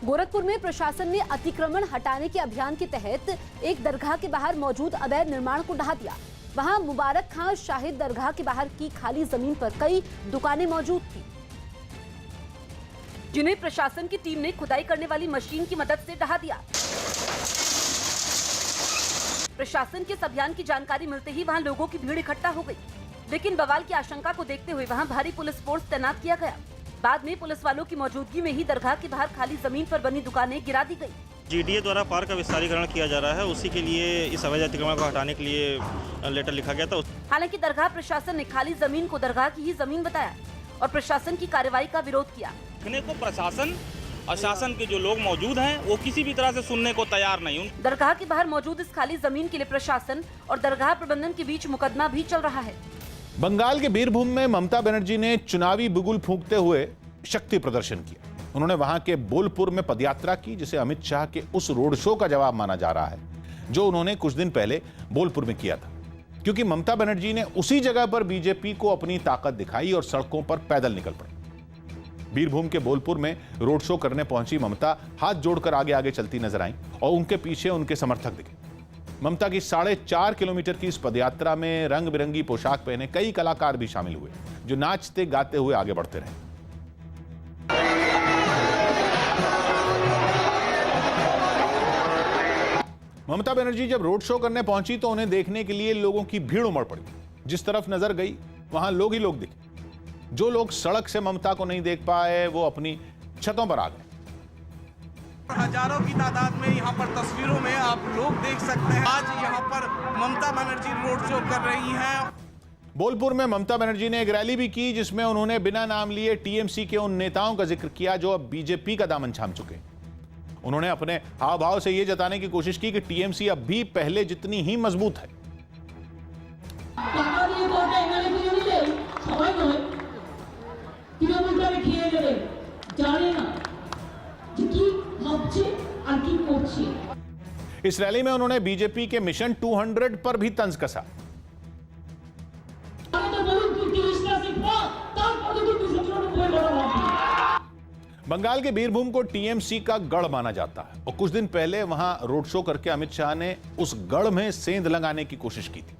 गोरखपुर में प्रशासन ने अतिक्रमण हटाने के अभियान के तहत एक दरगाह के बाहर मौजूद अवैध निर्माण को ढहा दिया। वहां मुबारक खां शाहिद दरगाह के बाहर की खाली जमीन पर कई दुकानें मौजूद थी, जिन्हें प्रशासन की टीम ने खुदाई करने वाली मशीन की मदद से ढहा दिया। प्रशासन के इस अभियान की जानकारी मिलते ही वहां लोगों की भीड़ इकट्ठा हो गई, लेकिन बवाल की आशंका को देखते हुए वहां भारी पुलिस फोर्स तैनात किया गया। बाद में पुलिस वालों की मौजूदगी में ही दरगाह के बाहर खाली जमीन पर बनी दुकानें गिरा दी गई। जीडीए द्वारा पार्क का विस्तारीकरण किया जा रहा है, उसी के लिए इस अवैध अतिक्रमण को हटाने के लिए लेटर लिखा गया था। हालांकि दरगाह प्रशासन ने खाली जमीन को दरगाह की ही जमीन बताया और प्रशासन की कार्रवाई का विरोध किया। को प्रशासन और शासन के जो लोग मौजूद हैं वो किसी भी तरह से सुनने को तैयार नहीं। दरगाह के बाहर मौजूद इस खाली जमीन के लिए प्रशासन और दरगाह प्रबंधन के बीच मुकदमा भी चल रहा है। बंगाल के बीरभूम में ममता बनर्जी ने चुनावी बिगुल फूंकते हुए शक्ति प्रदर्शन किया। उन्होंने वहां के बोलपुर में पदयात्रा की, जिसे अमित शाह के उस रोड शो का जवाब माना जा रहा है जो उन्होंने कुछ दिन पहले बोलपुर में किया था, क्योंकि ममता बनर्जी ने उसी जगह पर बीजेपी को अपनी ताकत दिखाई और सड़कों पर पैदल निकल पड़ी। बीरभूम के बोलपुर में रोड शो करने पहुंची ममता हाथ जोड़कर आगे आगे चलती नजर आई और उनके पीछे उनके समर्थक दिखे। ममता की 4.5 किलोमीटर की इस पदयात्रा में रंग बिरंगी पोशाक पहने कई कलाकार भी शामिल हुए, जो नाचते गाते हुए आगे बढ़ते रहे। ममता बनर्जी जब रोड शो करने पहुंची तो उन्हें देखने के लिए लोगों की भीड़ उमड़ पड़ी। जिस तरफ नजर गई वहां लोग ही लोग दिखे। जो लोग सड़क से ममता को नहीं देख पाए वो अपनी छतों पर आ गए। हजारों की तादाद में यहाँ पर तस्वीरों में आप लोग देख सकते हैं। आज यहाँ पर ममता बनर्जी रोड शो कर रही हैं। बोलपुर में ममता बनर्जी ने एक रैली भी की, जिसमें उन्होंने बिना नाम लिए टीएमसी के उन नेताओं का जिक्र किया जो अब बीजेपी का दामन थाम चुके। उन्होंने अपने हाव भाव से यह जताने की कोशिश की कि टीएमसी अब भी पहले जितनी ही मजबूत है। इस रैली में उन्होंने बीजेपी के मिशन 200 पर भी तंज कसा। बंगाल के बीरभूम को टीएमसी का गढ़ माना जाता है और कुछ दिन पहले वहां रोड शो करके अमित शाह ने उस गढ़ में सेंध लगाने की कोशिश की थी।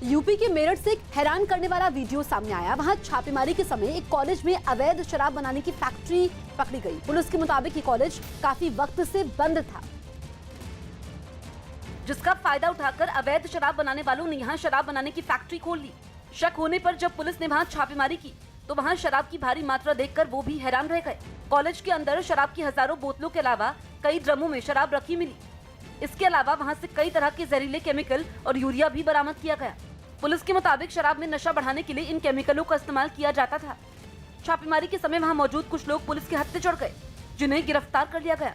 यूपी के मेरठ से एक हैरान करने वाला वीडियो सामने आया। वहां छापेमारी के समय एक कॉलेज में अवैध शराब बनाने की फैक्ट्री पकड़ी गई। पुलिस के मुताबिक ये कॉलेज काफी वक्त से बंद था, जिसका फायदा उठाकर अवैध शराब बनाने वालों ने यहाँ शराब बनाने की फैक्ट्री खोल ली। शक होने पर जब पुलिस ने वहां छापेमारी की तो वहां शराब की भारी मात्रा देखकर वो भी हैरान रह गए। कॉलेज के अंदर शराब की हजारों बोतलों के अलावा कई ड्रमों में शराब रखी मिली। इसके अलावा वहां से कई तरह के जहरीले केमिकल और यूरिया भी बरामद किया गया। पुलिस के मुताबिक शराब में नशा बढ़ाने के लिए इन केमिकलों का इस्तेमाल किया जाता था। छापेमारी के समय वहां मौजूद कुछ लोग पुलिस के हत्थे चढ़ गए, जिन्हें गिरफ्तार कर लिया गया।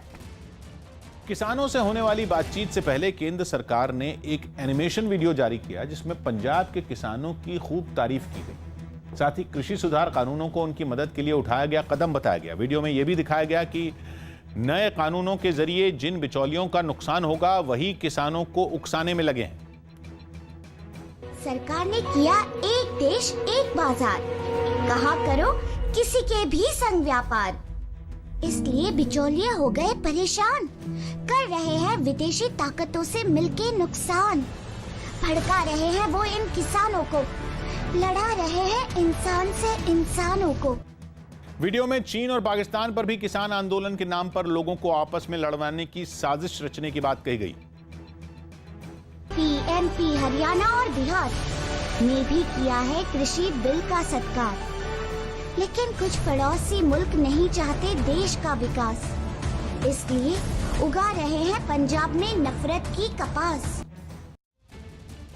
किसानों से होने वाली बातचीत से पहले केंद्र सरकार ने एक एनिमेशन वीडियो जारी किया, जिसमें पंजाब के किसानों की खूब तारीफ की गई। साथ ही कृषि सुधार कानूनों को उनकी मदद के लिए उठाया गया कदम बताया गया। वीडियो में यह भी दिखाया गया कि नए कानूनों के जरिए जिन बिचौलियों का नुकसान होगा वही किसानों को उकसाने में लगे हैं। सरकार ने किया एक देश एक बाजार, कहा करो किसी के भी संग व्यापार। इसलिए बिचौलिए हो गए परेशान, कर रहे हैं विदेशी ताकतों से मिलके नुकसान। भड़का रहे हैं वो इन किसानों को, लड़ा रहे हैं इंसान से इंसानों को। वीडियो में चीन और पाकिस्तान पर भी किसान आंदोलन के नाम पर लोगों को आपस में लड़वाने की साजिश रचने की बात कही गई। एमपी, हरियाणा और बिहार ने भी किया है कृषि बिल का सत्कार, लेकिन कुछ पड़ोसी मुल्क नहीं चाहते देश का विकास, इसलिए उगा रहे हैं पंजाब में नफरत की कपास।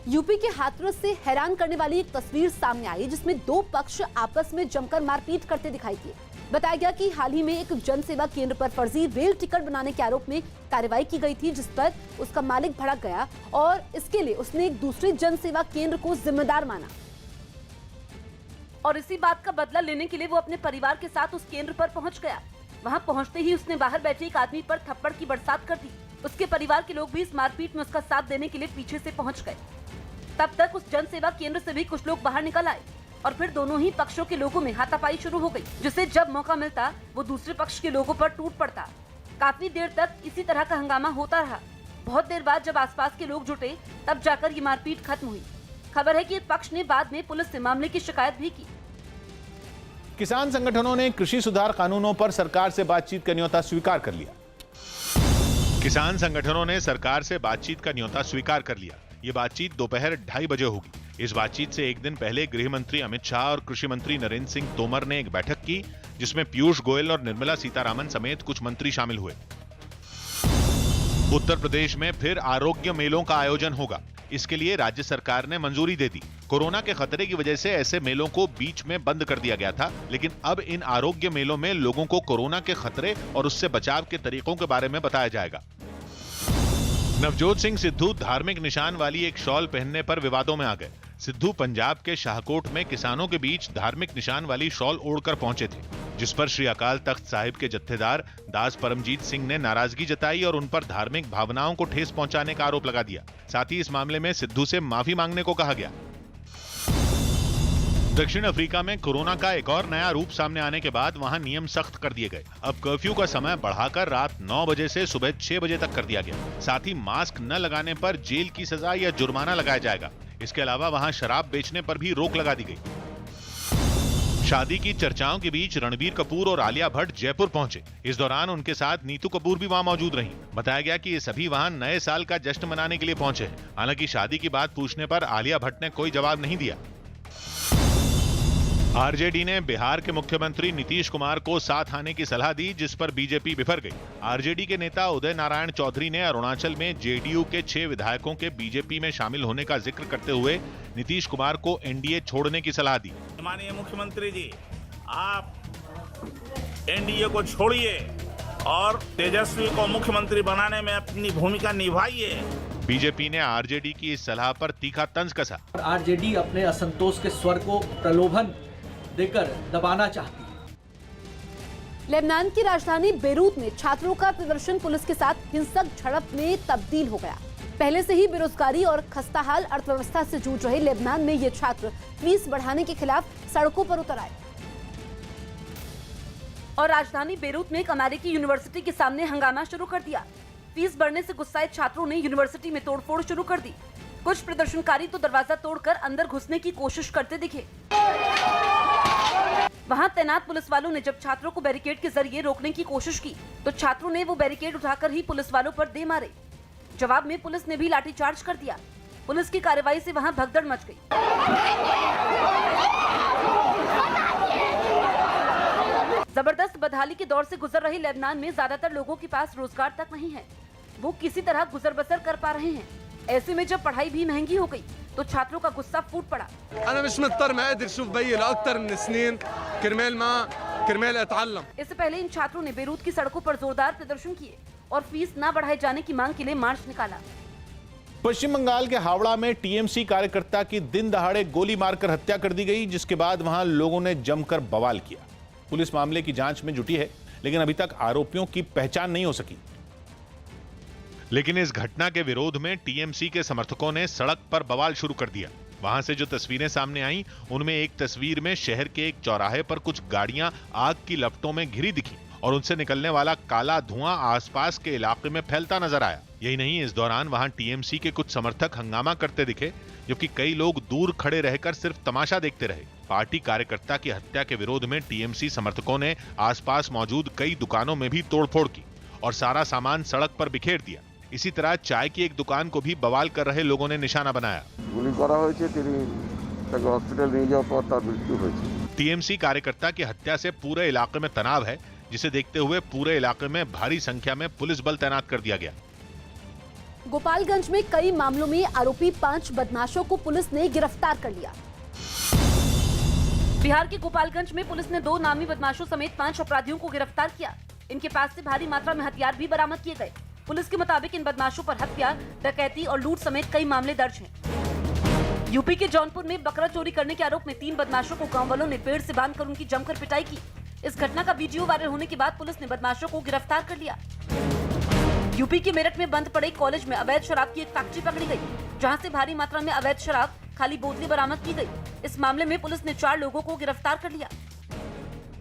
यूपी के हाथरस से हैरान करने वाली एक तस्वीर सामने आई, जिसमें दो पक्ष आपस में जमकर मारपीट करते दिखाई दिए। बताया गया कि हाल ही में एक जन सेवा केंद्र पर फर्जी रेल टिकट बनाने के आरोप में कार्रवाई की गई थी, जिस पर उसका मालिक भड़क गया और इसके लिए उसने एक दूसरे जन सेवा केंद्र को जिम्मेदार माना और इसी बात का बदला लेने के लिए वो अपने परिवार के साथ उस केंद्र पर पहुंच गया। वहां पहुंचते ही उसने बाहर बैठे एक आदमी पर थप्पड़ की बरसात कर दी। उसके परिवार के लोग भी इस मारपीट में उसका साथ देने के लिए पीछे से पहुंच गए। तब तक उस जन सेवा केंद्र से भी कुछ लोग बाहर निकल आए और फिर दोनों ही पक्षों के लोगों में हाथापाई शुरू हो गई, जिससे जब मौका मिलता वो दूसरे पक्ष के लोगों पर टूट पड़ता। काफी देर तक इसी तरह का हंगामा होता रहा। बहुत देर बाद जब आसपास के लोग जुटे तब जाकर ये मारपीट खत्म हुई। खबर है कि एक पक्ष ने बाद में पुलिस से मामले की शिकायत भी की। किसान संगठनों ने कृषि सुधार कानूनों पर सरकार से बातचीत का न्योता स्वीकार कर लिया। किसान संगठनों ने सरकार से बातचीत का न्योता स्वीकार कर लिया। ये बातचीत दोपहर 2:30 बजे होगी। इस बातचीत से एक दिन पहले गृह मंत्री अमित शाह और कृषि मंत्री नरेंद्र सिंह तोमर ने एक बैठक की, जिसमें पीयूष गोयल और निर्मला सीतारामन समेत कुछ मंत्री शामिल हुए। उत्तर प्रदेश में फिर आरोग्य मेलों का आयोजन होगा। इसके लिए राज्य सरकार ने मंजूरी दे दी। कोरोना के खतरे की वजह से ऐसे मेलों को बीच में बंद कर दिया गया था, लेकिन अब इन आरोग्य मेलों में लोगों को कोरोना के खतरे और उससे बचाव के तरीकों के बारे में बताया जाएगा। नवजोत सिंह सिद्धू धार्मिक निशान वाली एक शॉल पहनने पर विवादों में आ गए। सिद्धू पंजाब के शाहकोट में किसानों के बीच धार्मिक निशान वाली शॉल ओढ़कर पहुंचे थे, जिस पर श्री अकाल तख्त साहिब के जत्थेदार दास परमजीत सिंह ने नाराजगी जताई और उन पर धार्मिक भावनाओं को ठेस पहुंचाने का आरोप लगा दिया। साथ ही इस मामले में सिद्धू से माफी मांगने को कहा गया। दक्षिण अफ्रीका में कोरोना का एक और नया रूप सामने आने के बाद वहां नियम सख्त कर दिए गए। अब कर्फ्यू का समय बढ़ाकर रात 9 बजे से सुबह 6 बजे तक कर दिया गया। साथ ही मास्क न लगाने पर जेल की सजा या जुर्माना लगाया जाएगा। इसके अलावा वहां शराब बेचने पर भी रोक लगा दी गई। शादी की चर्चाओं के बीच रणबीर कपूर और आलिया भट्ट जयपुर पहुंचे। इस दौरान उनके साथ नीतू कपूर भी वहां मौजूद रहीं। बताया गया कि ये सभी वहां नए साल का जश्न मनाने के लिए पहुंचे हैं। हालांकि शादी की बात पूछने पर आलिया भट्ट ने कोई जवाब नहीं दिया। आरजेडी ने बिहार के मुख्यमंत्री नीतीश कुमार को साथ आने की सलाह दी, जिस पर बीजेपी बिफर गई। आरजेडी के नेता उदय नारायण चौधरी ने अरुणाचल में जेडीयू के 6 विधायकों के बीजेपी में शामिल होने का जिक्र करते हुए नीतीश कुमार को एनडीए छोड़ने की सलाह दी। माननीय मुख्यमंत्री जी, आप एनडीए को छोड़िए और तेजस्वी को मुख्यमंत्री बनाने में अपनी भूमिका निभाइए। बीजेपी ने आरजेडी की इस सलाह पर तीखा तंज कसा। आरजेडी अपने असंतोष के स्वर को प्रलोभन देकर दबाना चाहती है। लेबनान की राजधानी बेरूत में छात्रों का प्रदर्शन पुलिस के साथ हिंसक झड़प में तब्दील हो गया। पहले से ही बेरोजगारी और खस्ताहाल अर्थव्यवस्था से जूझ रहे लेबनान में ये छात्र फीस बढ़ाने के खिलाफ सड़कों पर उतर आए और राजधानी बेरूत में एक अमेरिकी यूनिवर्सिटी के सामने हंगामा शुरू कर दिया। फीस बढ़ने से गुस्साए छात्रों ने यूनिवर्सिटी में तोड़फोड़ शुरू कर दी। कुछ प्रदर्शनकारी तो दरवाजा तोड़कर अंदर घुसने की कोशिश करते दिखे। वहां तैनात पुलिस वालों ने जब छात्रों को बैरिकेड के जरिए रोकने की कोशिश की तो छात्रों ने वो बैरिकेड उठाकर ही पुलिस वालों पर दे मारे। जवाब में पुलिस ने भी लाठीचार्ज कर दिया। पुलिस की कार्रवाई से वहां भगदड़ मच गई। जबरदस्त बदहाली के दौर से गुजर रहे लेबनान में ज्यादातर लोगों के पास रोजगार तक नहीं है। वो किसी तरह गुजर बसर कर पा रहे हैं। ऐसे में जब पढ़ाई भी महंगी हो गई तो छात्रों का गुस्सा फूट पड़ा। इससे पहले इन छात्रों ने बेरूत की सड़कों पर जोरदार प्रदर्शन किए और फीस न बढ़ाए जाने की मांग के लिए मार्च निकाला। पश्चिम बंगाल के हावड़ा में टीएमसी कार्यकर्ता की दिन दहाड़े गोली मारकर हत्या कर दी गई, जिसके बाद वहां लोगों ने जमकर बवाल किया। पुलिस मामले की जांच में जुटी है, लेकिन अभी तक आरोपियों की पहचान नहीं हो सकी। लेकिन इस घटना के विरोध में टीएमसी के समर्थकों ने सड़क पर बवाल शुरू कर दिया। वहां से जो तस्वीरें सामने आई, उनमें एक तस्वीर में शहर के एक चौराहे पर कुछ गाड़ियां आग की लपटों में घिरी दिखी और उनसे निकलने वाला काला धुआं आसपास के इलाके में फैलता नजर आया। यही नहीं, इस दौरान वहां टीएमसी के कुछ समर्थक हंगामा करते दिखे, जबकि कई लोग दूर खड़े रहकर सिर्फ तमाशा देखते रहे। पार्टी कार्यकर्ता की हत्या के विरोध में टीएमसी समर्थकों ने आसपास मौजूद कई दुकानों में भी तोड़फोड़ की और सारा सामान सड़क पर बिखेर दिया। इसी तरह चाय की एक दुकान को भी बवाल कर रहे लोगों ने निशाना बनाया। टीएमसी कार्यकर्ता की हत्या से पूरे इलाके में तनाव है, जिसे देखते हुए पूरे इलाके में भारी संख्या में पुलिस बल तैनात कर दिया गया। गोपालगंज में कई मामलों में आरोपी 5 बदमाशों को पुलिस ने गिरफ्तार कर लिया। बिहार के गोपालगंज में पुलिस ने 2 नामी बदमाशों समेत 5 अपराधियों को गिरफ्तार किया। इनके पास से भारी मात्रा में हथियार भी बरामद किए गए। पुलिस के मुताबिक इन बदमाशों पर हत्या, डकैती और लूट समेत कई मामले दर्ज हैं। यूपी के जौनपुर में बकरा चोरी करने के आरोप में 3 बदमाशों को गांव वालों ने पेड़ से बांधकर उनकी जमकर पिटाई की। इस घटना का वीडियो वायरल होने के बाद पुलिस ने बदमाशों को गिरफ्तार कर लिया। यूपी के मेरठ में बंद पड़े कॉलेज में अवैध शराब की एक फैक्ट्री पकड़ी गई, जहां से भारी मात्रा में अवैध शराब खाली बोतलें बरामद की गई। इस मामले में पुलिस ने 4 लोगों को गिरफ्तार कर लिया।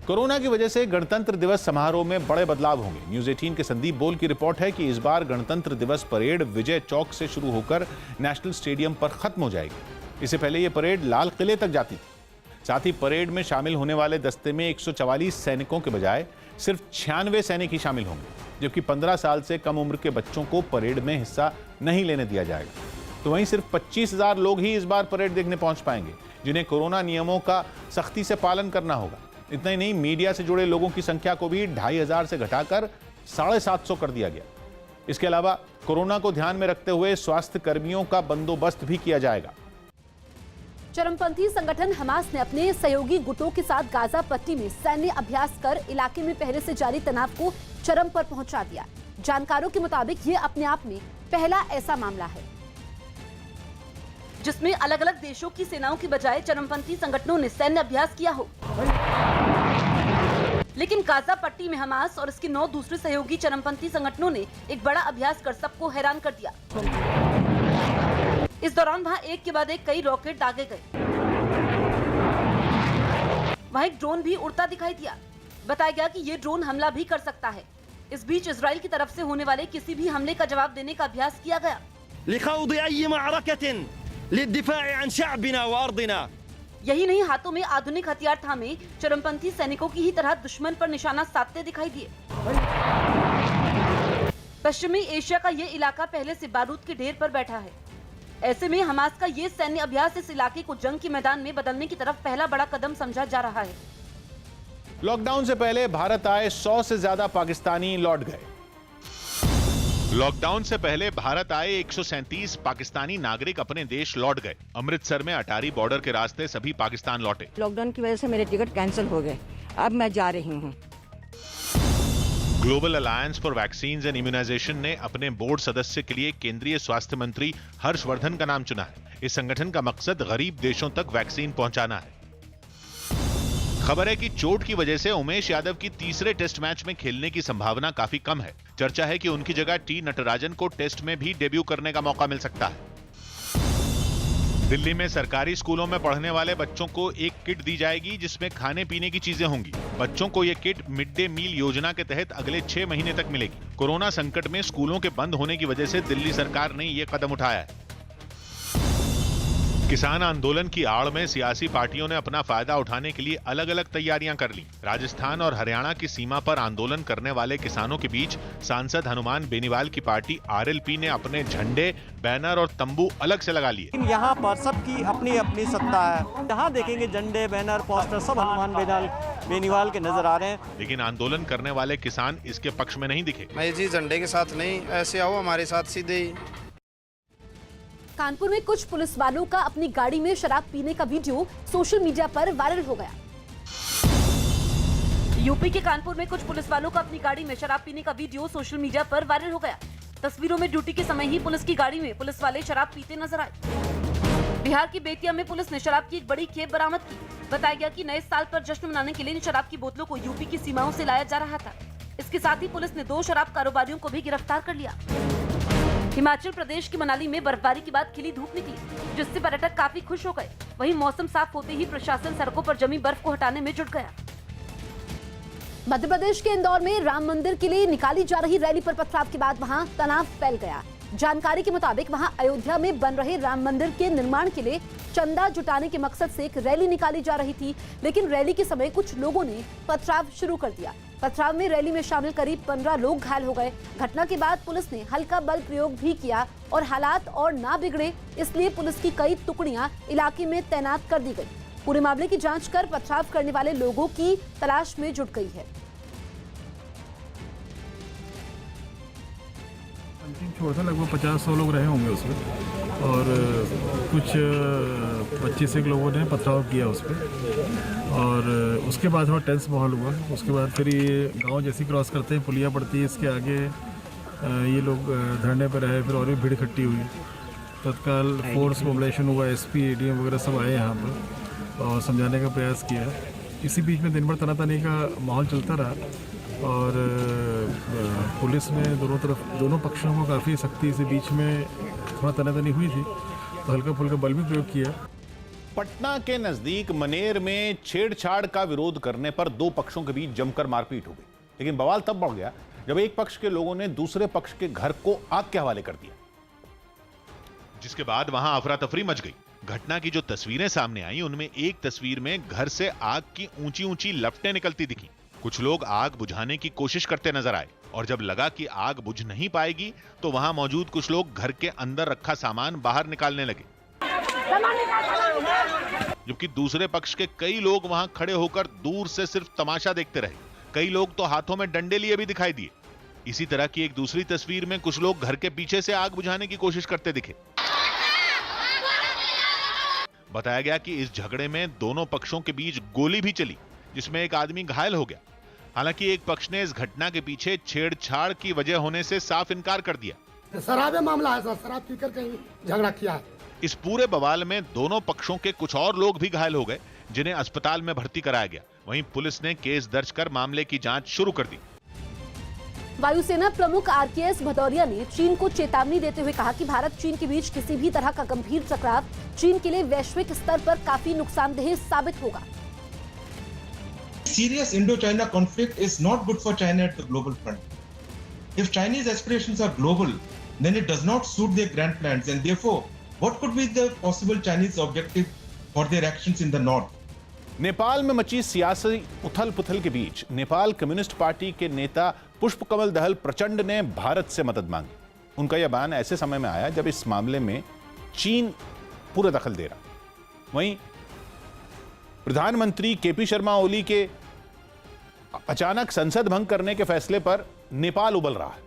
कोरोना की वजह से गणतंत्र दिवस समारोह में बड़े बदलाव होंगे। न्यूज 18 के संदीप बोल की रिपोर्ट है कि इस बार गणतंत्र दिवस परेड विजय चौक से शुरू होकर नेशनल स्टेडियम पर खत्म हो जाएगी। इससे पहले यह परेड लाल किले तक जाती थी। साथ ही परेड में शामिल होने वाले दस्ते में 144 सैनिकों के बजाय सिर्फ 96 सैनिक ही शामिल होंगे, जबकि 15 साल से कम उम्र के बच्चों को परेड में हिस्सा नहीं लेने दिया जाएगा। तो वहीं सिर्फ 25,000 लोग ही इस बार परेड देखने पहुंच पाएंगे, जिन्हें कोरोना नियमों का सख्ती से पालन करना होगा। इतना ही नहीं, मीडिया से जुड़े लोगों की संख्या को भी 2,500 से घटाकर 750 कर दिया गया। इसके अलावा कोरोना को ध्यान में रखते हुए स्वास्थ्य कर्मियों का बंदोबस्त भी किया जाएगा। चरमपंथी संगठन हमास ने अपने सहयोगी गुटों के साथ गाजा पट्टी में सैन्य अभ्यास कर इलाके में पहले से जारी तनाव को चरम पर पहुंचा दिया। जानकारों के मुताबिक ये अपने आप में पहला ऐसा मामला है जिसमें अलग अलग देशों की सेनाओं की बजाय चरमपंथी संगठनों ने सैन्य अभ्यास किया हो। लेकिन गाजा पट्टी में हमास और इसके 9 दूसरे सहयोगी चरमपंथी संगठनों ने एक बड़ा अभ्यास कर सबको हैरान कर दिया। इस दौरान वहां एक के बाद एक कई रॉकेट दागे गए। वहां एक ड्रोन भी उड़ता दिखाई दिया। बताया गया कि ये ड्रोन हमला भी कर सकता है। इस बीच इजराइल की तरफ से होने वाले किसी भी हमले का जवाब देने का अभ्यास किया गया। यही नहीं, हाथों में आधुनिक हथियार थामे चरमपंथी सैनिकों की ही तरह दुश्मन पर निशाना साधते दिखाई दिए। पश्चिमी एशिया का ये इलाका पहले से बारूद के ढेर पर बैठा है। ऐसे में हमास का ये सैन्य अभ्यास इस इलाके को जंग के मैदान में बदलने की तरफ पहला बड़ा कदम समझा जा रहा है। लॉकडाउन से पहले भारत आए 100 से ज्यादा पाकिस्तानी लौट गए। लॉकडाउन से पहले भारत आए 137 पाकिस्तानी नागरिक अपने देश लौट गए। अमृतसर में अटारी बॉर्डर के रास्ते सभी पाकिस्तान लौटे। लॉकडाउन की वजह से मेरे टिकट कैंसिल हो गए, अब मैं जा रही हूँ। Global alliance for vaccines and immunization ने अपने बोर्ड सदस्य के लिए केंद्रीय स्वास्थ्य मंत्री हर्षवर्धन का नाम चुना है। इस संगठन का मकसद गरीब देशों तक वैक्सीन पहुंचाना है। खबर है कि चोट की वजह से उमेश यादव की तीसरे टेस्ट मैच में खेलने की संभावना काफी कम है। चर्चा है कि उनकी जगह टी नटराजन को टेस्ट में भी डेब्यू करने का मौका मिल सकता है। दिल्ली में सरकारी स्कूलों में पढ़ने वाले बच्चों को एक किट दी जाएगी जिसमें खाने पीने की चीजें होंगी। बच्चों को यह किट मिड डे मील योजना के तहत अगले 6 महीने तक मिलेगी। कोरोना संकट में स्कूलों के बंद होने की वजह से दिल्ली सरकार ने यह कदम उठाया है। किसान आंदोलन की आड़ में सियासी पार्टियों ने अपना फायदा उठाने के लिए अलग अलग तैयारियां कर ली। राजस्थान और हरियाणा की सीमा पर आंदोलन करने वाले किसानों के बीच सांसद हनुमान बेनीवाल की पार्टी आरएलपी ने अपने झंडे, बैनर और तंबू अलग से लगा लिए। यहाँ पर सबकी अपनी अपनी सत्ता है। जहाँ देखेंगे झंडे, बैनर, पोस्टर सब हनुमान बेनीवाल के नजर आ रहे हैं। लेकिन आंदोलन करने वाले किसान इसके पक्ष में नहीं दिखे। मैं जी झंडे के साथ नहीं, ऐसे आओ हमारे साथ सीधे। कानपुर में कुछ पुलिस वालों का अपनी गाड़ी में शराब पीने का वीडियो सोशल मीडिया पर वायरल हो गया। यूपी के कानपुर में कुछ पुलिस वालों का अपनी गाड़ी में शराब पीने का वीडियो सोशल मीडिया पर वायरल हो गया। तस्वीरों में ड्यूटी के समय ही पुलिस की गाड़ी में पुलिस वाले शराब पीते नजर आए। बिहार की बेतिया में पुलिस ने शराब की एक बड़ी खेप बरामद की। बताया गया कि नए साल पर जश्न मनाने के लिए इन शराब की बोतलों को यूपी की सीमाओं से लाया जा रहा था। इसके साथ ही पुलिस ने 2 शराब कारोबारियों को भी गिरफ्तार कर लिया। हिमाचल प्रदेश की मनाली में बर्फबारी के बाद खिली धूप निकली, जिससे पर्यटक काफी खुश हो गए। वहीं मौसम साफ होते ही प्रशासन सड़कों पर जमी बर्फ को हटाने में जुट गया। मध्य प्रदेश के इंदौर में राम मंदिर के लिए निकाली जा रही रैली पर पथराव के बाद वहां तनाव फैल गया। जानकारी के मुताबिक वहां अयोध्या में बन रहे राम मंदिर के निर्माण के लिए चंदा जुटाने के मकसद से एक रैली निकाली जा रही थी, लेकिन रैली के समय कुछ लोगों ने पथराव शुरू कर दिया। पथराव में रैली में शामिल करीब 15 लोग घायल हो गए। घटना के बाद पुलिस ने हल्का बल प्रयोग भी किया और हालात और ना बिगड़े इसलिए पुलिस की कई टुकड़ियां इलाके में तैनात कर दी गई। पूरे मामले की जांच कर पथराव करने वाले लोगों की तलाश में जुट गई है। छोटा था, लगभग 50-100 लोग रहे होंगे उसमें, और कुछ 25 लोगों ने पथराव किया उस पर, और उसके बाद थोड़ा टेंस माहौल हुआ। उसके बाद फिर ये गांव जैसे क्रॉस करते हैं, पुलिया पड़ती है, इसके आगे ये लोग धरने पर रहे, फिर और भी भीड़ इकट्ठी हुई। तत्काल फोर्स मोबिलाइजेशन हुआ, एसपी, एडीएम वगैरह सब आए यहाँ पर और समझाने का प्रयास किया। इसी बीच में दिन भर तनातनी का माहौल चलता रहा और पुलिस ने दोनों पक्षों को काफ़ी सख्ती से, बीच में थोड़ा तनातनी हुई थी, तो हल्का फुल्का बल भी प्रयोग किया। पटना के नजदीक मनेर में छेड़छाड़ का विरोध करने पर दो पक्षों के बीच जमकर मारपीट हो गई, लेकिन बवाल तब बढ़ गया जब एक पक्ष के लोगों ने दूसरे पक्ष के घर को आग के हवाले कर दिया, जिसके बाद वहां अफरा तफरी मच गई। घटना की जो तस्वीरें सामने आई उनमें एक तस्वीर में घर से आग की ऊंची ऊंची लपटें निकलती दिखी। कुछ लोग आग बुझाने की कोशिश करते नजर आए और जब लगा कि आग बुझ नहीं पाएगी तो वहां मौजूद कुछ लोग घर के अंदर रखा सामान बाहर निकालने लगे, जबकि दूसरे पक्ष के कई लोग वहां खड़े होकर दूर से सिर्फ तमाशा देखते रहे। कई लोग तो हाथों में डंडे लिए भी दिखाई दिए। इसी तरह की एक दूसरी तस्वीर में कुछ लोग घर के पीछे से आग बुझाने की कोशिश करते दिखे। बताया गया कि इस झगड़े में दोनों पक्षों के बीच गोली भी चली, जिसमें एक आदमी घायल हो गया। हालांकि एक पक्ष ने इस घटना के पीछे छेड़छाड़ की वजह होने से साफ इनकार कर दिया। शराबे मामला है सर, शराब पीकर कहीं झगड़ा किया है। इस पूरे बवाल में दोनों पक्षों के कुछ और लोग भी घायल हो गए, जिन्हें अस्पताल में भर्ती कराया गया। वहीं पुलिस ने केस दर्ज कर मामले की जांच शुरू कर दी। वायुसेना प्रमुख आरकेएस भदौरिया ने चीन को चेतावनी देते हुए कहा कि भारत चीन के बीच किसी भी तरह का गंभीर टकराव चीन के लिए वैश्विक स्तर पर काफी नुकसानदेह साबित होगा। Serious Indo-China conflict is not good for China at the global front. If Chinese aspirations are global, then it does not suit their grand plans, and therefore, what could be the possible Chinese objective for their actions in the north? Nepal में मची सियासी उथल पुथल के बीच Nepal communist party के नेता पुष्प कमल दहल प्रचंड ने भारत से मदद मांगी। उनका यह बयान ऐसे समय में आया जब इस मामले में चीन पूरा दखल दे रहा। वहीं प्रधानमंत्री केपी शर्मा ओली के अचानक संसद भंग करने के फैसले पर नेपाल उबल रहा है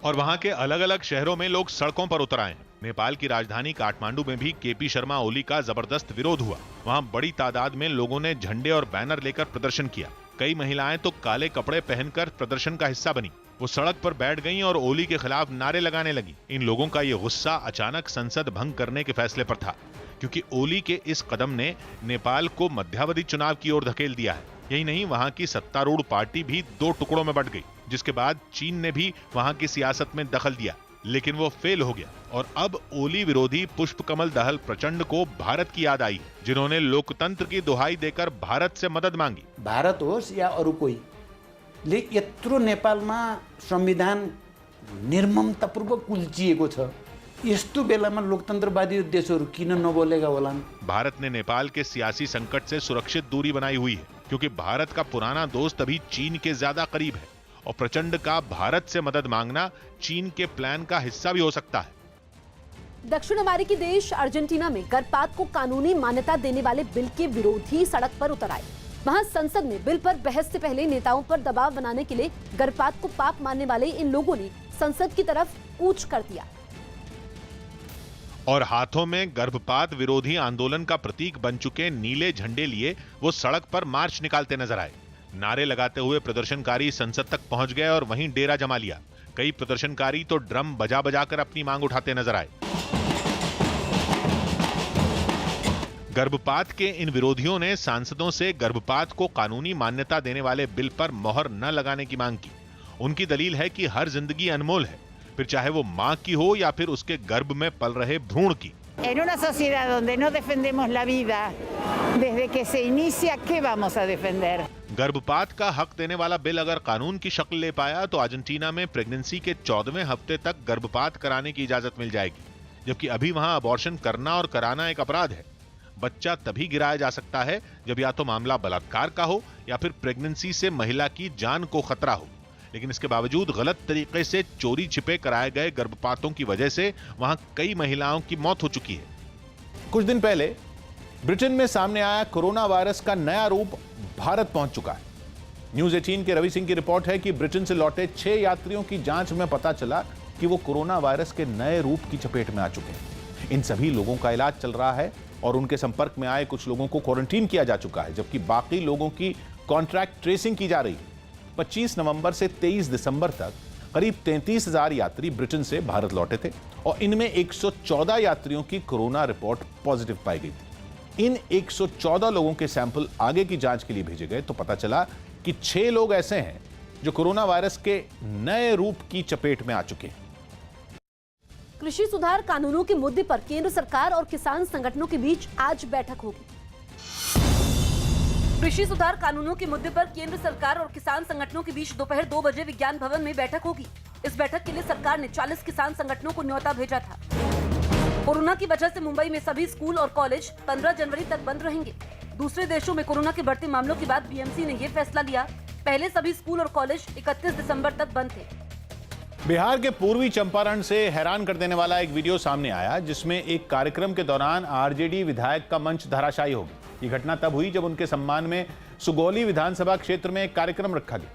और वहां के अलग अलग शहरों में लोग सड़कों पर उतर आए हैं। नेपाल की राजधानी काठमांडू में भी केपी शर्मा ओली का जबरदस्त विरोध हुआ। वहां बड़ी तादाद में लोगों ने झंडे और बैनर लेकर प्रदर्शन किया। कई महिलाएं तो काले कपड़े पहनकर प्रदर्शन का हिस्सा बनी। वो सड़क पर बैठ गईं और ओली के खिलाफ नारे लगाने लगी। इन लोगों का ये गुस्सा अचानक संसद भंग करने के फैसले पर था, क्योंकि ओली के इस कदम ने नेपाल को मध्यावधि चुनाव की ओर धकेल दिया है। यही नहीं, वहां की सत्तारूढ़ पार्टी भी दो टुकड़ों में बंट गई, जिसके बाद चीन ने भी वहां की सियासत में दखल दिया, लेकिन वो फेल हो गया। और अब ओली विरोधी पुष्प कमल दहल प्रचंड को भारत की याद आई, जिन्होंने लोकतंत्र की दुहाई देकर भारत से मदद मांगी। भारत होस् या अरू कोही ले यत्रो नेपालमा संविधान निर्ममतापूर्वक कुल्चिएको छ, यस्तो बेलामा लोकतन्त्रवादी देशहरू किन नबोलेगा होलान्? भारत ने नेपाल के सियासी संकट से सुरक्षित दूरी बनाई हुई है, क्योंकि भारत का पुराना दोस्त अभी चीन के ज्यादा करीब है और प्रचंड का भारत से मदद मांगना चीन के प्लान का हिस्सा भी हो सकता है। दक्षिण अमेरिकी देश अर्जेंटीना में गर्भपात को कानूनी मान्यता देने वाले बिल के विरोधी सड़क पर उतर आए। वहां संसद में बिल पर बहस से पहले नेताओं पर दबाव बनाने के लिए गर्भपात को पाप मानने वाले इन लोगों ने संसद की तरफ कूच कर दिया और हाथों में गर्भपात विरोधी आंदोलन का प्रतीक बन चुके नीले झंडे लिए वो सड़क पर मार्च निकालते नजर आए। नारे लगाते हुए प्रदर्शनकारी संसद तक पहुंच गए और वहीं डेरा जमा लिया। कई प्रदर्शनकारी तो ड्रम बजा बजाकर अपनी मांग उठाते नजर आए। गर्भपात के इन विरोधियों ने सांसदों से गर्भपात को कानूनी मान्यता देने वाले बिल पर मोहर न लगाने की मांग की। उनकी दलील है कि हर जिंदगी अनमोल है, फिर चाहे वो मां की हो या फिर उसके गर्भ में पल रहे भ्रूण की। En una sociedad donde no defendemos la vida, desde que se inicia, ¿qué vamos a defender? गर्भपात का हक देने वाला बिल अगर कानून की शक्ल ले पाया तो अर्जेंटीना में प्रेगनेंसी के 14वें हफ्ते तक गर्भपात कराने की इजाजत मिल जाएगी, जबकि अभी वहां अबॉर्शन करना और कराना एक अपराध है। बच्चा तभी गिराया जा सकता है जब या तो मामला बलात्कार का हो या फिर प्रेगनेंसी से महिला की जान को खतरा हो। लेकिन इसके बावजूद गलत तरीके से चोरी छिपे कराए गए गर्भपातों की वजह से वहां कई महिलाओं की मौत हो चुकी है। कुछ दिन पहले ब्रिटेन में सामने आया कोरोना वायरस का नया रूप भारत पहुंच चुका है। न्यूज 18 के रवि सिंह की रिपोर्ट है कि ब्रिटेन से लौटे 6 यात्रियों की जांच में पता चला कि वो कोरोना वायरस के नए रूप की चपेट में आ चुके हैं। इन सभी लोगों का इलाज चल रहा है और उनके संपर्क में आए कुछ लोगों को क्वारंटीन किया जा चुका है, जबकि बाकी लोगों की कॉन्ट्रैक्ट ट्रेसिंग की जा रही है। 25 नवंबर से 23 दिसंबर तक करीब 33,000 यात्री ब्रिटेन से भारत लौटे थे और इनमें 114 यात्रियों की कोरोना रिपोर्ट पॉजिटिव पाई गई थी। इन 114 लोगों के सैंपल आगे की जांच के लिए भेजे गए तो पता चला कि 6 लोग ऐसे हैं जो कोरोना वायरस के नए रूप की चपेट में आ चुके हैं। कृषि सुधार कानूनों के मुद्दे पर केंद्र सरकार और किसान संगठनों के बीच आज बैठक होगी। कृषि सुधार कानूनों के मुद्दे पर केंद्र सरकार और किसान संगठनों के बीच दोपहर 2 बजे विज्ञान भवन में बैठक होगी। इस बैठक के लिए सरकार ने 40 किसान संगठनों को न्योता भेजा था। कोरोना की वजह से मुंबई में सभी स्कूल और कॉलेज 15 जनवरी तक बंद रहेंगे। दूसरे देशों में कोरोना के बढ़ते मामलों के बाद बीएमसी ने ये फैसला लिया। पहले सभी स्कूल और कॉलेज 31 दिसंबर तक बंद थे। बिहार के पूर्वी चंपारण से हैरान कर देने वाला एक वीडियो सामने आया, जिसमें एक कार्यक्रम के दौरान आरजेडी विधायक का मंच धराशायी हो गया। ये घटना तब हुई जब उनके सम्मान में सुगौली विधानसभा क्षेत्र में एक कार्यक्रम रखा गया,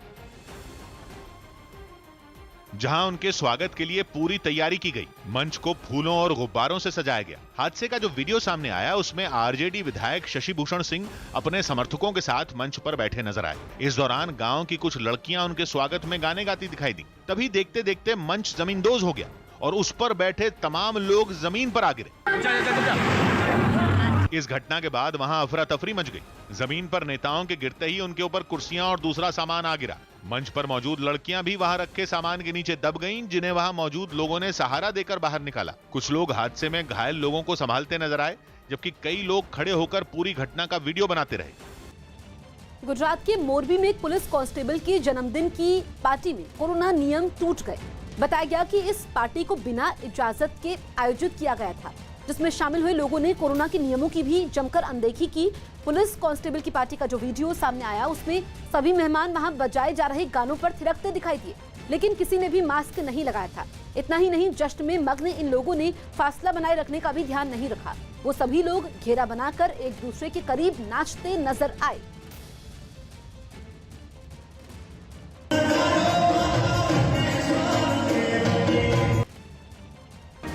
जहां उनके स्वागत के लिए पूरी तैयारी की गई। मंच को फूलों और गुब्बारों से सजाया गया। हादसे का जो वीडियो सामने आया उसमें आरजेडी विधायक शशि भूषण सिंह अपने समर्थकों के साथ मंच पर बैठे नजर आए। इस दौरान गांव की कुछ लड़कियां उनके स्वागत में गाने गाती दिखाई दी। तभी देखते देखते मंच जमींदोज हो गया और उस पर बैठे तमाम लोग जमीन पर आ गिरे। इस घटना के बाद वहां अफरा तफरी मच गई। जमीन पर नेताओं के गिरते ही उनके ऊपर कुर्सियां और दूसरा सामान आ गिरा। मंच पर मौजूद लड़कियां भी वहां रखे सामान के नीचे दब गईं, जिन्हें वहां मौजूद लोगों ने सहारा देकर बाहर निकाला। कुछ लोग हादसे में घायल लोगों को संभालते नजर आए, जबकि कई लोग खड़े होकर पूरी घटना का वीडियो बनाते रहे। गुजरात के मोरबी में एक पुलिस कांस्टेबल की जन्मदिन की पार्टी में कोरोना नियम टूट गए। बताया गया कि इस पार्टी को बिना इजाजत के आयोजित किया गया था, जिसमें शामिल हुए लोगों ने कोरोना के नियमों की भी जमकर अनदेखी की। पुलिस कांस्टेबल की पार्टी का जो वीडियो सामने आया उसमें सभी मेहमान वहां बजाए जा रहे गानों पर थिरकते दिखाई दिए, लेकिन किसी ने भी मास्क नहीं लगाया था। इतना ही नहीं, जश्न में मग्न इन लोगों ने फासला बनाए रखने का भी ध्यान नहीं रखा। वो सभी लोग घेरा बनाकर एक दूसरे के करीब नाचते नजर आए।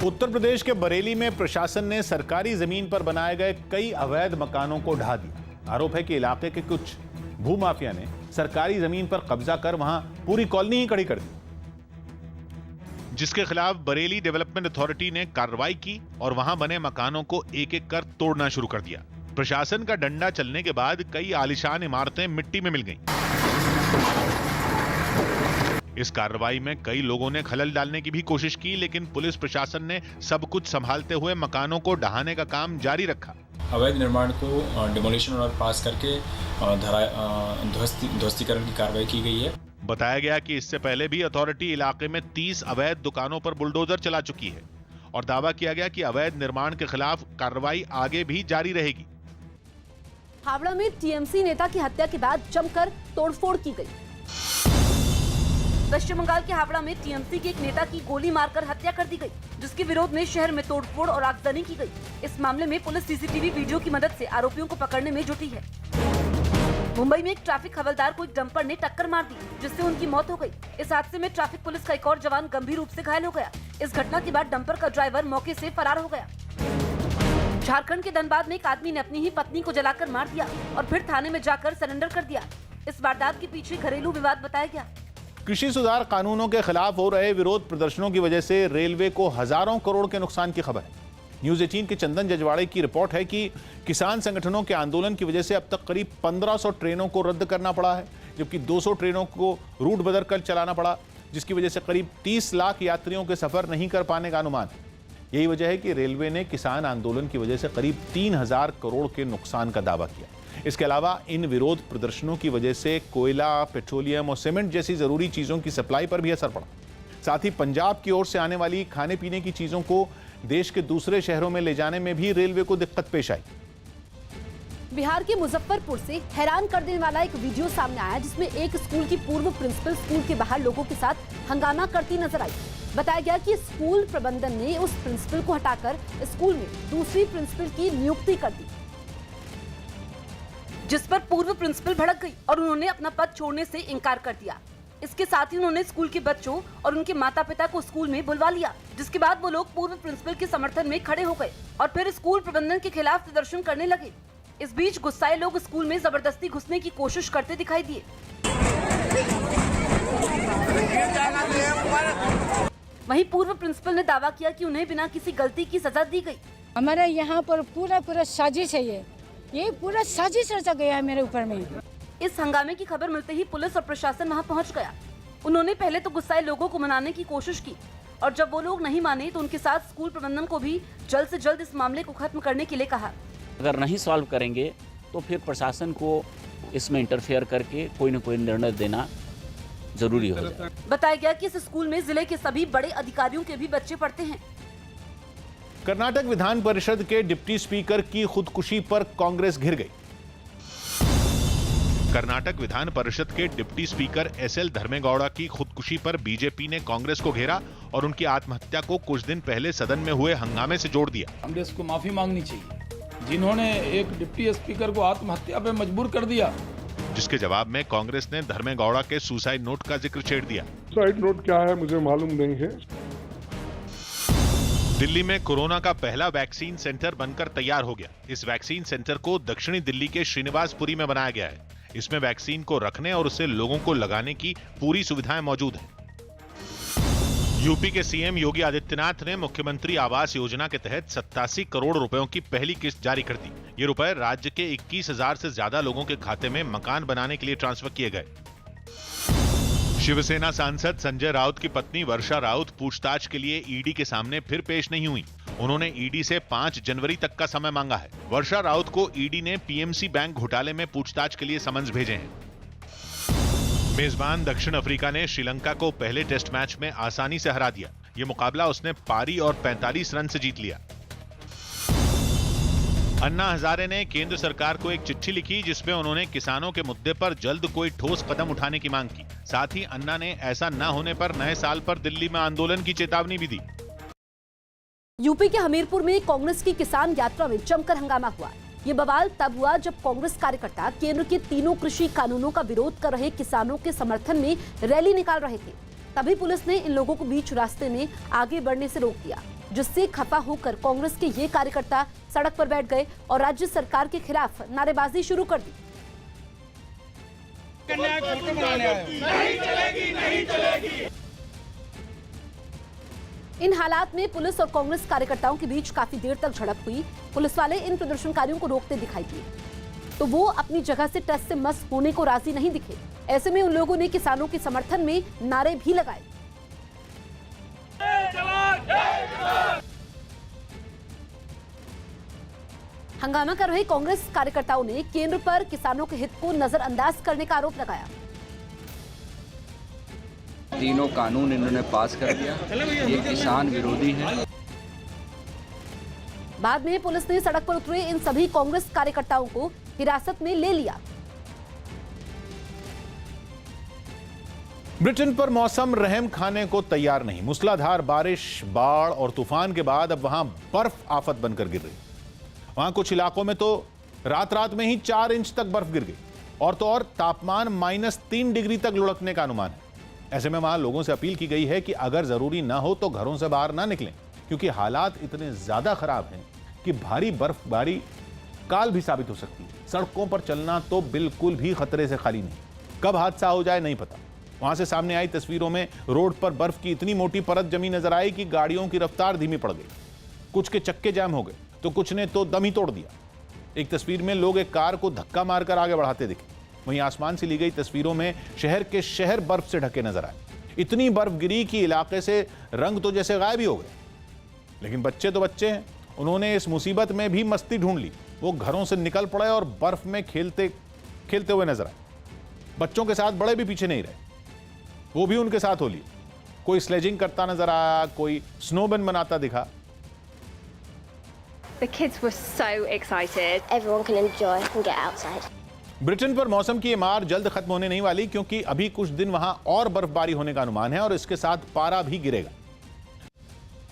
उत्तर प्रदेश के बरेली में प्रशासन ने सरकारी जमीन पर बनाए गए कई अवैध मकानों को ढा दिया। आरोप है कि इलाके के कुछ भूमाफिया ने सरकारी जमीन पर कब्जा कर वहां पूरी कॉलोनी ही खड़ी कर दी, जिसके खिलाफ बरेली डेवलपमेंट अथॉरिटी ने कार्रवाई की और वहां बने मकानों को एक एक कर तोड़ना शुरू कर दिया। प्रशासन का डंडा चलने के बाद कई आलीशान इमारतें मिट्टी में मिल गईं। इस कार्रवाई में कई लोगों ने खलल डालने की भी कोशिश की, लेकिन पुलिस प्रशासन ने सब कुछ संभालते हुए मकानों को ढहाने का काम जारी रखा। अवैध निर्माण को डिमोलिशन ऑर्डर पास करके ध्वस्तीकरण की कार्रवाई की गई है। बताया गया कि इससे पहले भी अथॉरिटी इलाके में 30 अवैध दुकानों पर बुलडोजर चला चुकी है और दावा किया गया कि अवैध निर्माण के खिलाफ कार्रवाई आगे भी जारी रहेगी। हावड़ा में टीएमसी नेता की हत्या के बाद जमकर तोड़फोड़ की गई। पश्चिम बंगाल के हावड़ा में टीएमसी के एक नेता की गोली मारकर हत्या कर दी गई, जिसके विरोध में शहर में तोड़फोड़ और आगजनी की गई। इस मामले में पुलिस सीसीटीवी वीडियो की मदद से आरोपियों को पकड़ने में जुटी है। मुंबई में एक ट्रैफिक हवलदार को एक डंपर ने टक्कर मार दी, जिससे उनकी मौत हो गई। इस हादसे में ट्रैफिक पुलिस का एक और जवान गंभीर रूप से घायल हो गया। इस घटना के बाद डंपर का ड्राइवर मौके से फरार हो गया। झारखंड के धनबाद में एक आदमी ने अपनी ही पत्नी को जलाकर मार दिया और फिर थाने में जाकर सरेंडर कर दिया। इस वारदात के पीछे घरेलू विवाद बताया गया। कृषि सुधार कानूनों के खिलाफ हो रहे विरोध प्रदर्शनों की वजह से रेलवे को हजारों करोड़ के नुकसान की खबर है। न्यूज 18 के चंदन जजवाड़े की रिपोर्ट है कि किसान संगठनों के आंदोलन की वजह से अब तक करीब 1500 ट्रेनों को रद्द करना पड़ा है, जबकि 200 ट्रेनों को रूट बदलकर चलाना पड़ा, जिसकी वजह से करीब 30 लाख यात्रियों के सफर नहीं कर पाने का अनुमान है। यही वजह है कि रेलवे ने किसान आंदोलन की वजह से करीब 3000 करोड़ के नुकसान का दावा किया। इसके अलावा इन विरोध प्रदर्शनों की वजह से कोयला, पेट्रोलियम और सीमेंट जैसी जरूरी चीजों की सप्लाई पर भी असर पड़ा। साथ ही पंजाब की ओर से आने वाली खाने पीने की चीजों को देश के दूसरे शहरों में ले जाने में भी रेलवे को दिक्कत पेश आई। बिहार के मुजफ्फरपुर से हैरान कर देने वाला एक वीडियो सामने आया, जिसमें एक स्कूल की पूर्व प्रिंसिपल स्कूल के बाहर लोगों के साथ हंगामा करती नजर आई। बताया गया कि स्कूल प्रबंधन ने उस प्रिंसिपल को हटाकर स्कूल में दूसरी प्रिंसिपल की नियुक्ति कर दी, जिस पर पूर्व प्रिंसिपल भड़क गई और उन्होंने अपना पद छोड़ने से इनकार कर दिया। इसके साथ ही उन्होंने स्कूल के बच्चों और उनके माता पिता को स्कूल में बुलवा लिया, जिसके बाद वो लोग पूर्व प्रिंसिपल के समर्थन में खड़े हो गए और फिर स्कूल प्रबंधन के खिलाफ प्रदर्शन करने लगे। इस बीच गुस्साए लोग स्कूल में जबरदस्ती घुसने की कोशिश करते दिखाई दिए। वहीं पूर्व प्रिंसिपल ने दावा किया कि उन्हें बिना किसी गलती की सजा दी गई। हमारा यहाँ पर पूरा साजिश है, ये पूरा साजिश रचा गया है मेरे ऊपर में। इस हंगामे की खबर मिलते ही पुलिस और प्रशासन वहां पहुंच गया। उन्होंने पहले तो गुस्साए लोगों को मनाने की कोशिश की और जब वो लोग नहीं माने तो उनके साथ स्कूल प्रबंधन को भी जल्द से जल्द इस मामले को खत्म करने के लिए कहा। अगर नहीं सॉल्व करेंगे तो फिर प्रशासन को इसमें इंटरफेयर करके कोई न कोई निर्णय देना जरूरी हो जाए। बताया गया कि इस स्कूल में जिले के सभी बड़े अधिकारियों के भी बच्चे पढ़ते हैं। कर्नाटक विधान परिषद के डिप्टी स्पीकर की खुदकुशी पर कांग्रेस घिर गई। कर्नाटक विधान परिषद के डिप्टी स्पीकर एसएल धर्मेगौड़ा की खुदकुशी पर बीजेपी ने कांग्रेस को घेरा और उनकी आत्महत्या को कुछ दिन पहले सदन में हुए हंगामे से जोड़ दिया। कांग्रेस को माफी मांगनी चाहिए जिन्होंने एक डिप्टी स्पीकर को आत्महत्या पे मजबूर कर दिया। जिसके जवाब में कांग्रेस ने धर्मेगौड़ा के सुसाइड नोट का जिक्र छेड़ दिया। सुसाइड नोट क्या है मुझे मालूम नहीं है। दिल्ली में कोरोना का पहला वैक्सीन सेंटर बनकर तैयार हो गया। इस वैक्सीन सेंटर को दक्षिणी दिल्ली के श्रीनिवासपुरी में बनाया गया है। इसमें वैक्सीन को रखने और उसे लोगों को लगाने की पूरी सुविधाएं मौजूद हैं। यूपी के सीएम योगी आदित्यनाथ ने मुख्यमंत्री आवास योजना के तहत 87 करोड़ रुपयों की पहली किस्त जारी कर दी। ये रुपए राज्य के 21,000 से ज्यादा लोगों के खाते में मकान बनाने के लिए ट्रांसफर किए गए। शिवसेना सांसद संजय राउत की पत्नी वर्षा राउत पूछताछ के लिए ईडी के सामने फिर पेश नहीं हुई। उन्होंने ईडी से 5 जनवरी तक का समय मांगा है। वर्षा राउत को ईडी ने पीएमसी बैंक घोटाले में पूछताछ के लिए समन्स भेजे हैं। मेजबान दक्षिण अफ्रीका ने श्रीलंका को पहले टेस्ट मैच में आसानी से हरा दिया। ये मुकाबला उसने पारी और 45 रन से जीत लिया। अन्ना हजारे ने केंद्र सरकार को एक चिट्ठी लिखी जिसमें उन्होंने किसानों के मुद्दे पर जल्द कोई ठोस कदम उठाने की मांग की। साथ ही अन्ना ने ऐसा न होने पर नए साल पर दिल्ली में आंदोलन की चेतावनी भी दी। यूपी के हमीरपुर में कांग्रेस की किसान यात्रा में जमकर हंगामा हुआ। ये बवाल तब हुआ जब कांग्रेस कार्यकर्ता केंद्र के तीनों कृषि कानूनों का विरोध कर रहे किसानों के समर्थन में रैली निकाल रहे थे। तभी पुलिस ने इन लोगों को बीच रास्ते में आगे बढ़ने से रोक दिया, जिससे खफा होकर कांग्रेस के ये कार्यकर्ता सड़क पर बैठ गए और राज्य सरकार के खिलाफ नारेबाजी शुरू कर दी। इन हालात में पुलिस और कांग्रेस कार्यकर्ताओं के बीच काफी देर तक झड़प हुई। पुलिस वाले इन प्रदर्शनकारियों को रोकते दिखाई दिए तो वो अपनी जगह से टस से मस होने को राजी नहीं दिखे। ऐसे में उन लोगों ने किसानों के समर्थन में नारे भी लगाए। हंगामा कर रहे कांग्रेस कार्यकर्ताओं ने केंद्र पर किसानों के हित को नजरअंदाज करने का आरोप लगाया। तीनों कानून इन्होंने पास कर दिया, ये किसान विरोधी है। बाद में पुलिस ने सड़क पर उतरे इन सभी कांग्रेस कार्यकर्ताओं को हिरासत में ले लिया। ब्रिटेन पर मौसम रहम खाने को तैयार नहीं। मूसलाधार बारिश, बाढ़ और तूफान के बाद अब वहां बर्फ आफत बनकर गिर रही। वहां कुछ इलाकों में तो रात में ही 4 इंच तक बर्फ गिर गई और तो और तापमान -3 डिग्री तक लुढ़कने का अनुमान है। ऐसे में वहां लोगों से अपील की गई है कि अगर जरूरी ना हो तो घरों से बाहर ना निकलें, क्योंकि हालात इतने ज्यादा खराब हैं कि भारी बर्फबारी काल भी साबित हो सकती है। सड़कों पर चलना तो बिल्कुल भी खतरे से खाली नहीं। कब हादसा हो जाए नहीं पता। वहां से सामने आई तस्वीरों में रोड पर बर्फ की इतनी मोटी परत जमी नजर आई कि गाड़ियों की रफ्तार धीमी पड़ गई। कुछ के चक्के जाम हो गए तो कुछ ने तो दम ही तोड़ दिया। एक तस्वीर में लोग एक कार को धक्का मारकर आगे बढ़ाते दिखे। वहीं आसमान से ली गई तस्वीरों में शहर के शहर बर्फ से ढके नजर आए। इतनी बर्फ गिरी कि इलाके से रंग तो जैसे गायब ही हो गए। लेकिन बच्चे तो बच्चे हैं, उन्होंने इस मुसीबत में भी मस्ती ढूंढ ली। वो घरों से निकल पड़े और बर्फ में खेलते हुए नजर आए। बच्चों के साथ बड़े भी पीछे नहीं रहे, वो भी उनके साथ होली। कोई स्लेजिंग करता नजर आया, कोई स्नोबैन बनाता दिखा। The kids were so excited. Everyone can enjoy and get outside. Britain पर मौसम की ये मार जल्द खत्म होने नहीं वाली, क्योंकि अभी कुछ दिन वहां और बर्फबारी होने का अनुमान है और इसके साथ पारा भी गिरेगा।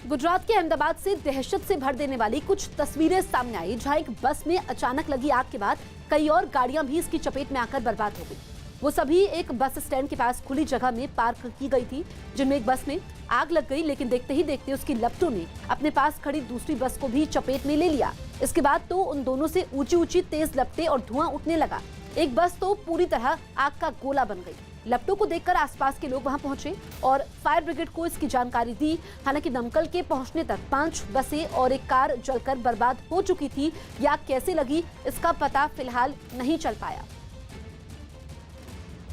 गुजरात के अहमदाबाद से दहशत से भर देने वाली कुछ तस्वीरें सामने आई, जहां एक बस में अचानक लगी आग के बाद कई और गाड़ियां भी इसकी चपेट में आकर बर्बाद हो गई। वो सभी एक बस स्टैंड के पास खुली जगह में पार्क की गई थी, जिनमें एक बस में आग लग गई, लेकिन देखते ही देखते उसकी लपटों ने अपने पास खड़ी दूसरी बस को भी चपेट में ले लिया। इसके बाद तो उन दोनों से ऊंची तेज लपटें और धुआं उठने लगा। एक बस तो पूरी तरह आग का गोला बन गई। लपटों को देखकर आसपास के लोग वहां पहुंचे और फायर ब्रिगेड को इसकी जानकारी दी। हालांकि दमकल के पहुंचने तक 5 बसें और एक कार जलकर बर्बाद हो चुकी थी। यह आग कैसे लगी इसका पता फिलहाल नहीं चल पाया।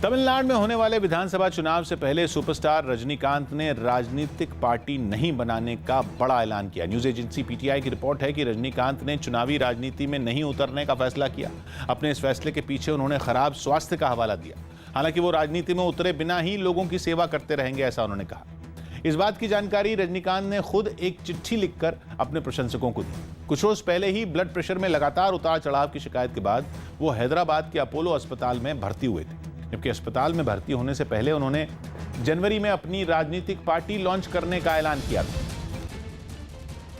तमिलनाडु में होने वाले विधानसभा चुनाव से पहले सुपरस्टार रजनीकांत ने राजनीतिक पार्टी नहीं बनाने का बड़ा ऐलान किया। न्यूज एजेंसी पीटीआई की रिपोर्ट है कि रजनीकांत ने चुनावी राजनीति में नहीं उतरने का फैसला किया। अपने इस फैसले के पीछे उन्होंने खराब स्वास्थ्य का हवाला दिया। हालांकि वो राजनीति में उतरे बिना ही लोगों की सेवा करते रहेंगे, ऐसा उन्होंने कहा। इस बात की जानकारी रजनीकांत ने खुद एक चिट्ठी लिखकर अपने प्रशंसकों को दी। कुछ रोज पहले ही ब्लड प्रेशर में लगातार उतार चढ़ाव की शिकायत के बाद वो हैदराबाद के अपोलो अस्पताल में भर्ती हुए थे। जबकि अस्पताल में भर्ती होने से पहले उन्होंने जनवरी में अपनी राजनीतिक पार्टी लॉन्च करने का ऐलान किया था।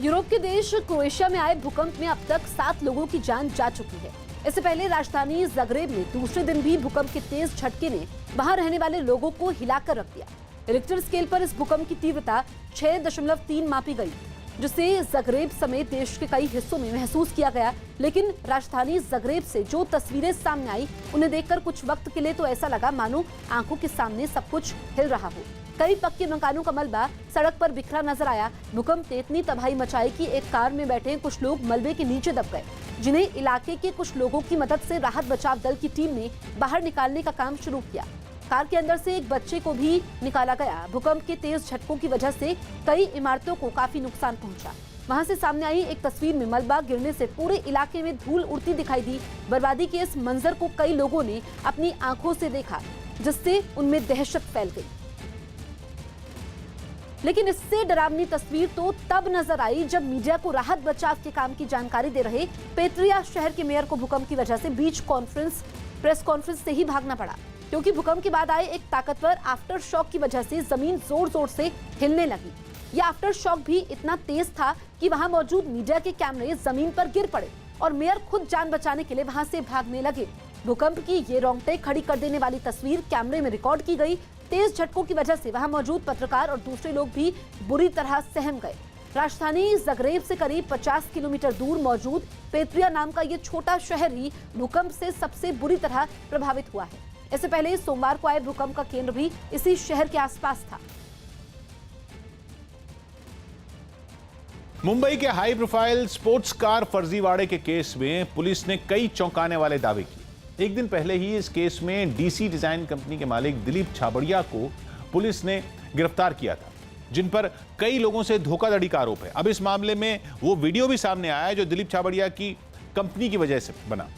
यूरोप के देश क्रोएशिया में आए भूकंप में अब तक 7 लोगों की जान जा चुकी है। इससे पहले राजधानी ज़ग्रेब में दूसरे दिन भी भूकंप के तेज झटके ने वहां रहने वाले लोगों को हिलाकर रख दिया। रिक्टर स्केल पर इस भूकंप की तीव्रता 6.3 मापी गई, जिसे ज़ग्रेब समेत देश के कई हिस्सों में महसूस किया गया। लेकिन राजधानी ज़ग्रेब से जो तस्वीरें सामने आई, उन्हें देखकर कुछ वक्त के लिए तो ऐसा लगा मानो आंखों के सामने सब कुछ हिल रहा हो। कई पक्के मकानों का मलबा सड़क पर बिखरा नजर आया। भूकंप ने इतनी तबाही मचाई कि एक कार में बैठे कुछ लोग मलबे के नीचे दब गए, जिन्हें इलाके के कुछ लोगों की मदद से राहत बचाव दल की टीम ने बाहर निकालने का काम शुरू किया। कार के अंदर से एक बच्चे को भी निकाला गया। भूकंप के तेज झटकों की वजह से कई इमारतों को काफी नुकसान पहुंचा। वहां से सामने आई एक तस्वीर में मलबा गिरने से पूरे इलाके में धूल उड़ती दिखाई दी। बर्बादी के इस मंजर को कई लोगों ने अपनी आंखों से देखा, जिससे उनमें दहशत फैल गई। लेकिन इससे डरावनी तस्वीर तो तब नजर आई जब मीडिया को राहत बचाव के काम की जानकारी दे रहे पेत्रिया शहर के मेयर को भूकंप की वजह से प्रेस कॉन्फ्रेंस से ही भागना पड़ा, क्योंकि भूकंप के बाद आए एक ताकतवर आफ्टर शॉक की वजह से जमीन जोर जोर से हिलने लगी। यह आफ्टर शॉक भी इतना तेज था कि वहां मौजूद मीडिया के कैमरे जमीन पर गिर पड़े और मेयर खुद जान बचाने के लिए वहां से भागने लगे। भूकंप की ये रोंगटे खड़ी कर देने वाली तस्वीर कैमरे में रिकॉर्ड की गई। तेज झटकों की वजह से वहां मौजूद पत्रकार और दूसरे लोग भी बुरी तरह सहम गए। राजधानी ज़ग्रेब से करीब 50 किलोमीटर दूर मौजूद पेत्रिया नाम का ये छोटा शहर ही भूकंप से सबसे बुरी तरह प्रभावित हुआ है। इससे पहले सोमवार को आए भूकंप का केंद्र भी इसी शहर के आसपास था। मुंबई के हाई प्रोफाइल स्पोर्ट्स कार फर्जीवाड़े के केस में पुलिस ने कई चौंकाने वाले दावे किए। एक दिन पहले ही इस केस में डीसी डिजाइन कंपनी के मालिक दिलीप छाबड़िया को पुलिस ने गिरफ्तार किया था, जिन पर कई लोगों से धोखाधड़ी का आरोप है। अब इस मामले में वो वीडियो भी सामने आया है जो दिलीप छाबड़िया की कंपनी की वजह से बना,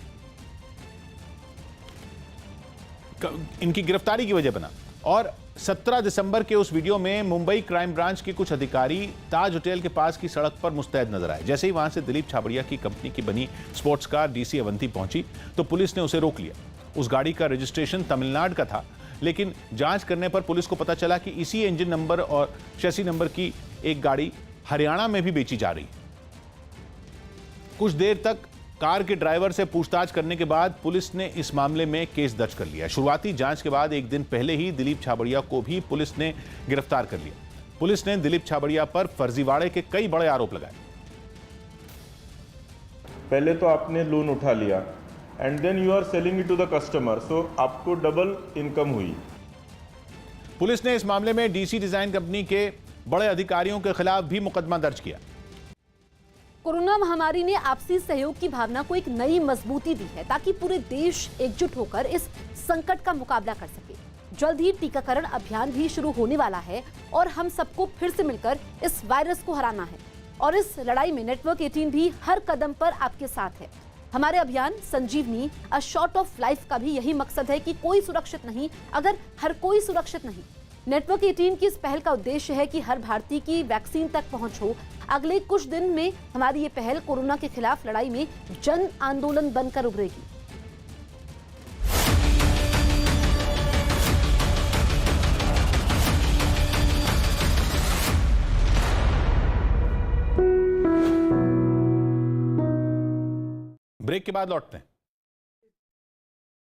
इनकी गिरफ्तारी की वजह बना। और 17 दिसंबर के उस वीडियो में मुंबई क्राइम ब्रांच के कुछ अधिकारी ताज होटल के पास की सड़क पर मुस्तैद नजर आए। जैसे ही वहां से दिलीप छाबड़िया की कंपनी की बनी स्पोर्ट्स कार डीसी अवंती पहुंची तो पुलिस ने उसे रोक लिया। उस गाड़ी का रजिस्ट्रेशन तमिलनाडु का था, लेकिन जांच करने पर पुलिस को पता चला कि इसी इंजन नंबर और चेसी नंबर की एक गाड़ी हरियाणा में भी बेची जा रही है। कुछ देर तक कार के ड्राइवर से पूछताछ करने के बाद पुलिस ने इस मामले में केस दर्ज कर लिया। शुरुआती जांच के बाद एक दिन पहले ही दिलीप छाबड़िया को भी पुलिस ने गिरफ्तार कर लिया। पुलिस ने दिलीप छाबड़िया पर फर्जीवाड़े के कई बड़े आरोप लगाए। पहले तो आपने लोन उठा लिया and then you are selling it to the customer, so आपको डबल इनकम हुई। पुलिस ने इस मामले में डीसी डिजाइन कंपनी के बड़े अधिकारियों के खिलाफ भी मुकदमा दर्ज किया। कोरोना महामारी ने आपसी सहयोग की भावना को एक नई मजबूती दी है, ताकि पूरे देश एकजुट होकर इस संकट का मुकाबला कर सके। जल्द ही टीकाकरण अभियान भी शुरू होने वाला है और हम सबको फिर से मिलकर इस वायरस को हराना है। और इस लड़ाई में नेटवर्क 18 भी हर कदम पर आपके साथ है। हमारे अभियान संजीवनी अ शॉट ऑफ लाइफ का भी यही मकसद है कि कोई सुरक्षित नहीं अगर हर कोई सुरक्षित नहीं। नेटवर्क 18 की इस पहल का उद्देश्य है कि हर भारतीय की वैक्सीन तक पहुंच हो। अगले कुछ दिन में हमारी ये पहल कोरोना के खिलाफ लड़ाई में जन आंदोलन बनकर उभरेगी। ब्रेक के बाद लौटते हैं।